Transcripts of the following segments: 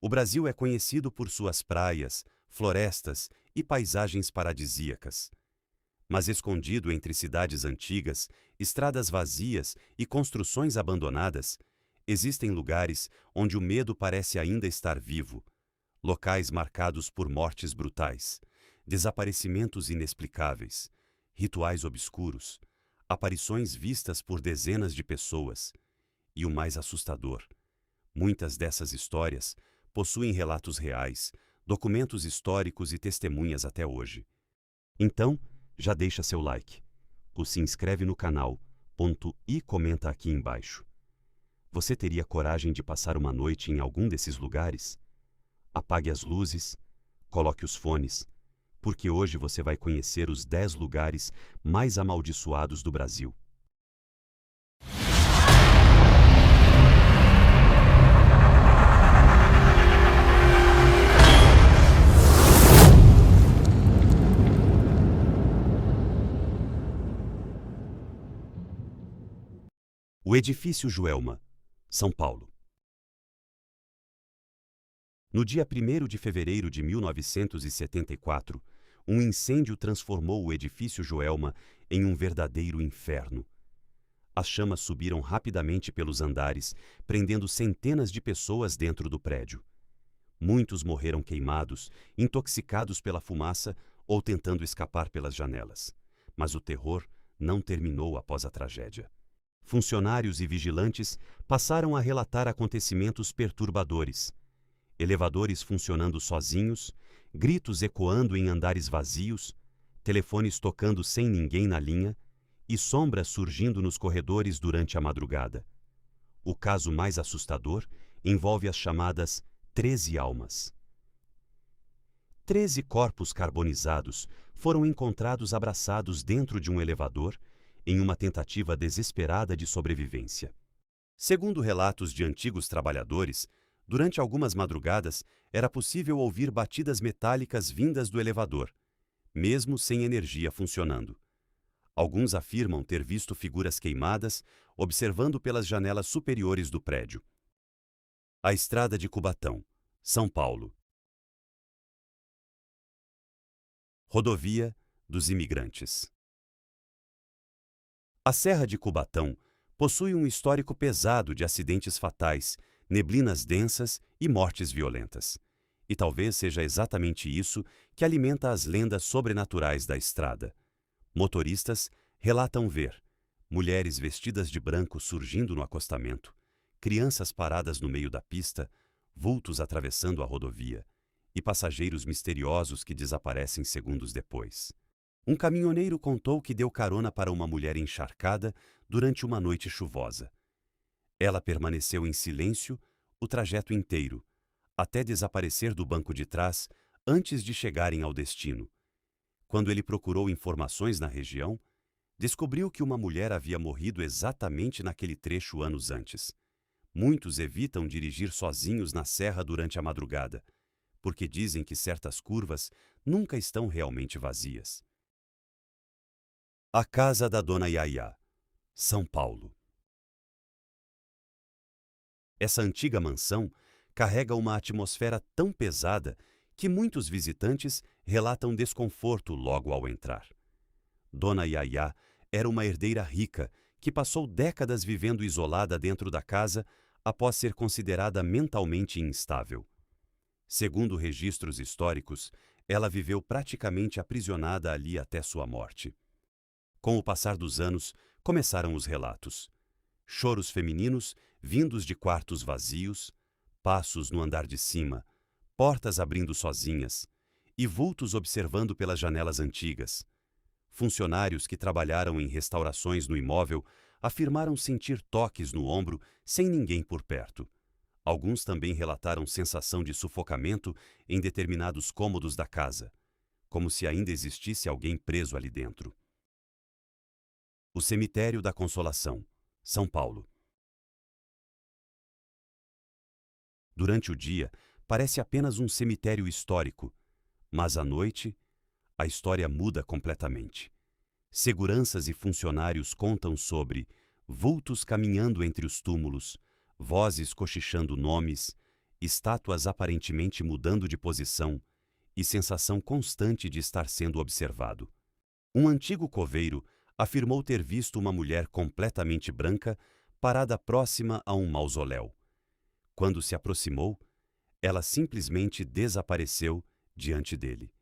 O Brasil é conhecido por suas praias, florestas e paisagens paradisíacas. Mas escondido entre cidades antigas, estradas vazias e construções abandonadas, existem lugares onde o medo parece ainda estar vivo, locais marcados por mortes brutais, desaparecimentos inexplicáveis, rituais obscuros, aparições vistas por dezenas de pessoas. E o mais assustador, muitas dessas histórias possuem relatos reais, documentos históricos e testemunhas até hoje. Então, já deixa seu like, se inscreve no canal, e comenta aqui embaixo. Você teria coragem de passar uma noite em algum desses lugares? Apague as luzes, coloque os fones, porque hoje você vai conhecer os 10 lugares mais amaldiçoados do Brasil. O Edifício Joelma, São Paulo. No dia 1º de fevereiro de 1974, um incêndio transformou o Edifício Joelma em um verdadeiro inferno. As chamas subiram rapidamente pelos andares, prendendo centenas de pessoas dentro do prédio. Muitos morreram queimados, intoxicados pela fumaça ou tentando escapar pelas janelas. Mas o terror não terminou após a tragédia. Funcionários e vigilantes passaram a relatar acontecimentos perturbadores. Elevadores funcionando sozinhos, gritos ecoando em andares vazios, telefones tocando sem ninguém na linha e sombras surgindo nos corredores durante a madrugada. O caso mais assustador envolve as chamadas 13 almas. 13 corpos carbonizados foram encontrados abraçados dentro de um elevador em uma tentativa desesperada de sobrevivência. Segundo relatos de antigos trabalhadores, durante algumas madrugadas era possível ouvir batidas metálicas vindas do elevador, mesmo sem energia funcionando. Alguns afirmam ter visto figuras queimadas observando pelas janelas superiores do prédio. A Estrada de Cubatão, São Paulo. Rodovia dos Imigrantes. A Serra de Cubatão possui um histórico pesado de acidentes fatais, neblinas densas e mortes violentas. E talvez seja exatamente isso que alimenta as lendas sobrenaturais da estrada. Motoristas relatam ver mulheres vestidas de branco surgindo no acostamento, crianças paradas no meio da pista, vultos atravessando a rodovia e passageiros misteriosos que desaparecem segundos depois. Um caminhoneiro contou que deu carona para uma mulher encharcada durante uma noite chuvosa. Ela permaneceu em silêncio o trajeto inteiro, até desaparecer do banco de trás antes de chegarem ao destino. Quando ele procurou informações na região, descobriu que uma mulher havia morrido exatamente naquele trecho anos antes. Muitos evitam dirigir sozinhos na serra durante a madrugada, porque dizem que certas curvas nunca estão realmente vazias. A Casa da Dona Yaya, São Paulo. Essa antiga mansão carrega uma atmosfera tão pesada que muitos visitantes relatam desconforto logo ao entrar. Dona Yaya era uma herdeira rica que passou décadas vivendo isolada dentro da casa após ser considerada mentalmente instável. Segundo registros históricos, ela viveu praticamente aprisionada ali até sua morte. Com o passar dos anos, começaram os relatos. Choros femininos vindos de quartos vazios, passos no andar de cima, portas abrindo sozinhas e vultos observando pelas janelas antigas. Funcionários que trabalharam em restaurações no imóvel afirmaram sentir toques no ombro sem ninguém por perto. Alguns também relataram sensação de sufocamento em determinados cômodos da casa, como se ainda existisse alguém preso ali dentro. O Cemitério da Consolação, São Paulo. Durante o dia, parece apenas um cemitério histórico, mas à noite, a história muda completamente. Seguranças e funcionários contam sobre vultos caminhando entre os túmulos, vozes cochichando nomes estátuas aparentemente mudando de posição e sensação constante de estar sendo observado. Um antigo coveiro afirmou ter visto uma mulher completamente branca parada próxima a um mausoléu. Quando se aproximou, ela simplesmente desapareceu diante dele.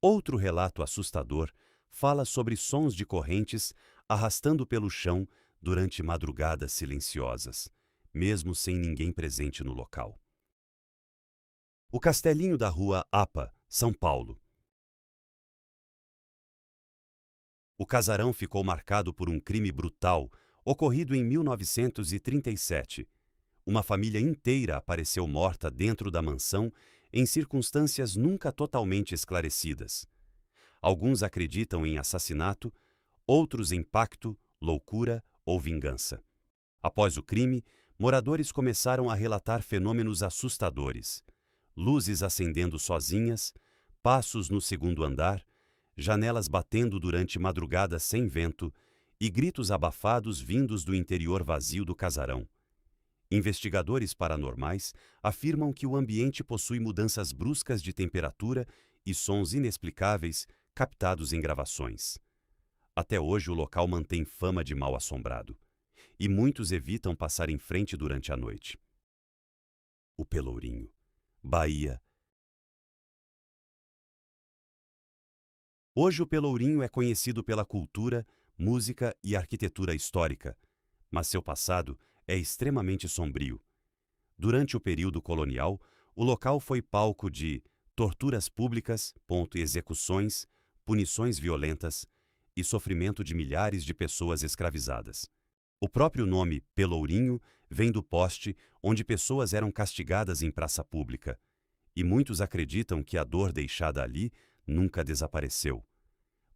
Outro relato assustador fala sobre sons de correntes arrastando pelo chão durante madrugadas silenciosas, mesmo sem ninguém presente no local. O Castelinho da Rua APA, São Paulo. O casarão ficou marcado por um crime brutal ocorrido em 1937. Uma família inteira apareceu morta dentro da mansão em circunstâncias nunca totalmente esclarecidas. Alguns acreditam em assassinato, outros em pacto, loucura ou vingança. Após o crime, moradores começaram a relatar fenômenos assustadores: luzes acendendo sozinhas, passos no segundo andar, janelas batendo durante madrugadas sem vento e gritos abafados vindos do interior vazio do casarão. Investigadores paranormais afirmam que o ambiente possui mudanças bruscas de temperatura e sons inexplicáveis captados em gravações. Até hoje o local mantém fama de mal-assombrado, e muitos evitam passar em frente durante a noite. O Pelourinho, Bahia. Hoje o Pelourinho é conhecido pela cultura, música e arquitetura histórica, mas seu passado é extremamente sombrio. Durante o período colonial, o local foi palco de torturas públicas, execuções, punições violentas e sofrimento de milhares de pessoas escravizadas. O próprio nome Pelourinho vem do poste onde pessoas eram castigadas em praça pública, e muitos acreditam que a dor deixada ali nunca desapareceu.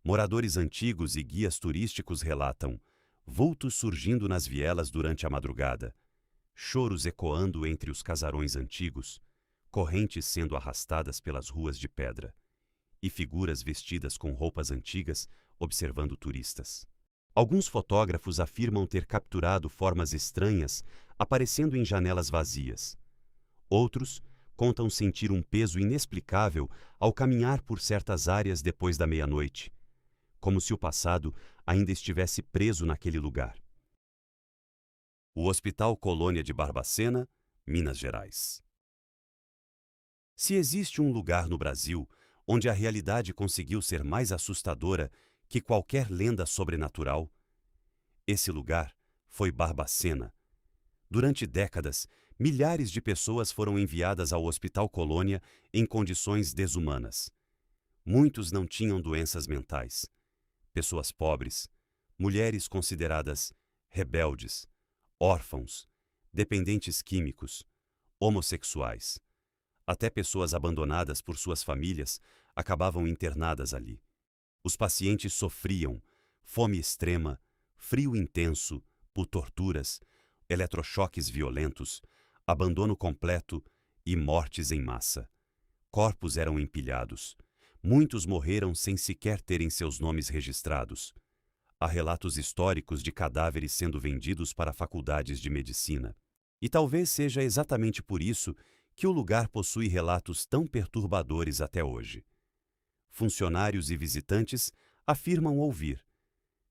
Moradores antigos e guias turísticos relatam vultos surgindo nas vielas durante a madrugada, choros ecoando entre os casarões antigos, correntes sendo arrastadas pelas ruas de pedra, e figuras vestidas com roupas antigas observando turistas. Alguns fotógrafos afirmam ter capturado formas estranhas aparecendo em janelas vazias. Outros contam sentir um peso inexplicável ao caminhar por certas áreas depois da meia-noite, como se o passado ainda estivesse preso naquele lugar. O Hospital Colônia de Barbacena, Minas Gerais. Se existe um lugar no Brasil onde a realidade conseguiu ser mais assustadora que qualquer lenda sobrenatural, esse lugar foi Barbacena. Durante décadas, milhares de pessoas foram enviadas ao Hospital Colônia em condições desumanas. Muitos não tinham doenças mentais. Pessoas pobres, mulheres consideradas rebeldes, órfãos, dependentes químicos, homossexuais. Até pessoas abandonadas por suas famílias acabavam internadas ali. Os pacientes sofriam fome extrema, frio intenso, por torturas, eletrochoques violentos, abandono completo e mortes em massa. Corpos eram empilhados. Muitos morreram sem sequer terem seus nomes registrados. Há relatos históricos de cadáveres sendo vendidos para faculdades de medicina. E talvez seja exatamente por isso que o lugar possui relatos tão perturbadores até hoje. Funcionários e visitantes afirmam ouvir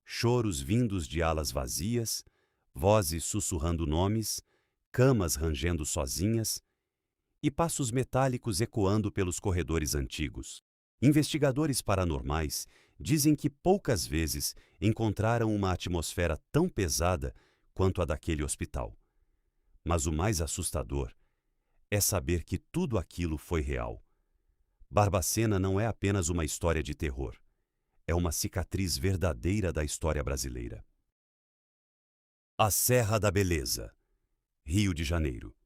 choros vindos de alas vazias, vozes sussurrando nomes, camas rangendo sozinhas e passos metálicos ecoando pelos corredores antigos. Investigadores paranormais dizem que poucas vezes encontraram uma atmosfera tão pesada quanto a daquele hospital. Mas o mais assustador é saber que tudo aquilo foi real. Barbacena não é apenas uma história de terror. É uma cicatriz verdadeira da história brasileira. A Serra da Beleza, Rio de Janeiro.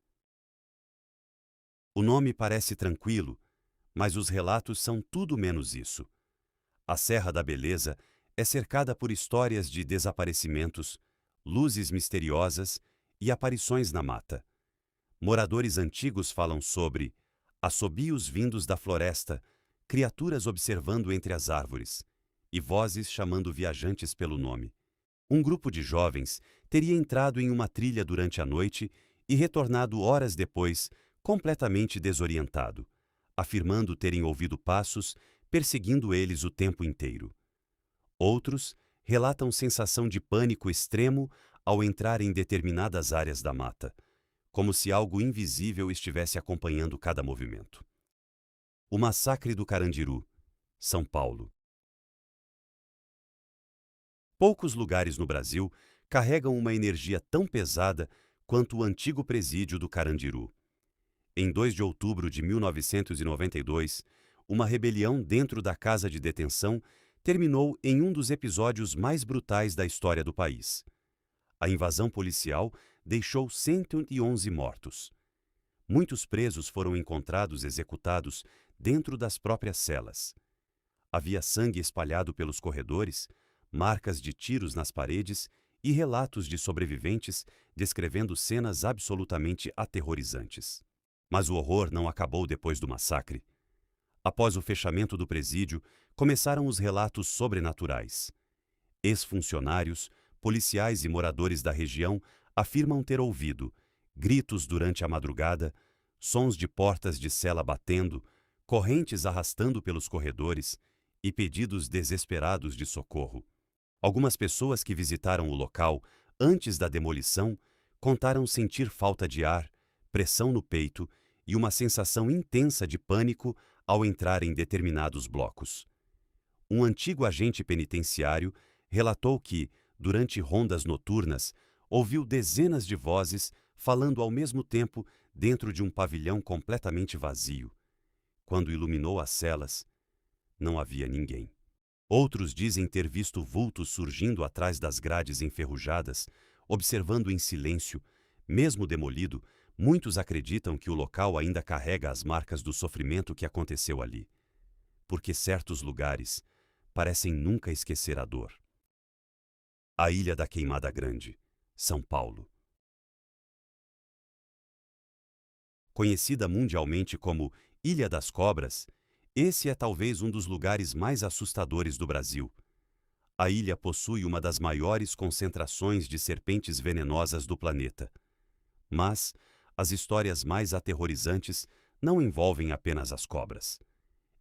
O nome parece tranquilo, mas os relatos são tudo menos isso. A Serra da Beleza é cercada por histórias de desaparecimentos, luzes misteriosas e aparições na mata. Moradores antigos falam sobre assobios vindos da floresta, criaturas observando entre as árvores e vozes chamando viajantes pelo nome. Um grupo de jovens teria entrado em uma trilha durante a noite e retornado horas depois completamente desorientado, afirmando terem ouvido passos perseguindo eles o tempo inteiro. Outros relatam sensação de pânico extremo ao entrar em determinadas áreas da mata, como se algo invisível estivesse acompanhando cada movimento. O massacre do Carandiru, São Paulo. Poucos lugares no Brasil carregam uma energia tão pesada quanto o antigo presídio do Carandiru. Em 2 de outubro de 1992, uma rebelião dentro da casa de detenção terminou em um dos episódios mais brutais da história do país. A invasão policial deixou 111 mortos. Muitos presos foram encontrados executados dentro das próprias celas. Havia sangue espalhado pelos corredores, marcas de tiros nas paredes e relatos de sobreviventes descrevendo cenas absolutamente aterrorizantes. Mas o horror não acabou depois do massacre. Após o fechamento do presídio, começaram os relatos sobrenaturais. Ex-funcionários, policiais e moradores da região afirmam ter ouvido gritos durante a madrugada, sons de portas de cela batendo, correntes arrastando pelos corredores e pedidos desesperados de socorro. Algumas pessoas que visitaram o local antes da demolição contaram sentir falta de ar, pressão no peito e uma sensação intensa de pânico ao entrar em determinados blocos. Um antigo agente penitenciário relatou que, durante rondas noturnas, ouviu dezenas de vozes falando ao mesmo tempo dentro de um pavilhão completamente vazio. Quando iluminou as celas, não havia ninguém. Outros dizem ter visto vultos surgindo atrás das grades enferrujadas, observando em silêncio. Mesmo demolido, muitos acreditam que o local ainda carrega as marcas do sofrimento que aconteceu ali, porque certos lugares parecem nunca esquecer a dor. A Ilha da Queimada Grande, São Paulo. Conhecida mundialmente como Ilha das Cobras, esse é talvez um dos lugares mais assustadores do Brasil. A ilha possui uma das maiores concentrações de serpentes venenosas do planeta. Mas as histórias mais aterrorizantes não envolvem apenas as cobras.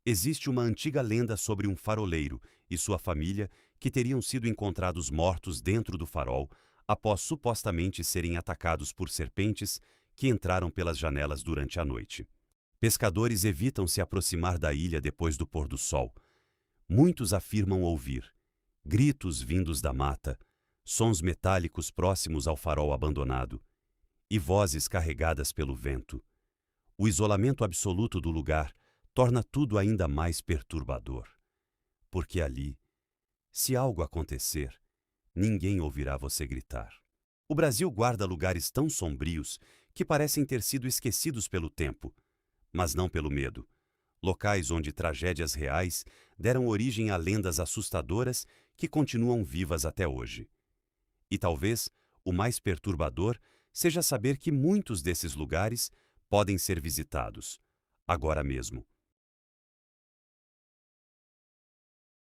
Existe uma antiga lenda sobre um faroleiro e sua família que teriam sido encontrados mortos dentro do farol após supostamente serem atacados por serpentes que entraram pelas janelas durante a noite. Pescadores evitam se aproximar da ilha depois do pôr do sol. Muitos afirmam ouvir gritos vindos da mata, sons metálicos próximos ao farol abandonado e vozes carregadas pelo vento. O isolamento absoluto do lugar torna tudo ainda mais perturbador. Porque ali, se algo acontecer, ninguém ouvirá você gritar. O Brasil guarda lugares tão sombrios que parecem ter sido esquecidos pelo tempo, mas não pelo medo. Locais onde tragédias reais deram origem a lendas assustadoras que continuam vivas até hoje. E talvez o mais perturbador seja saber que muitos desses lugares podem ser visitados, agora mesmo.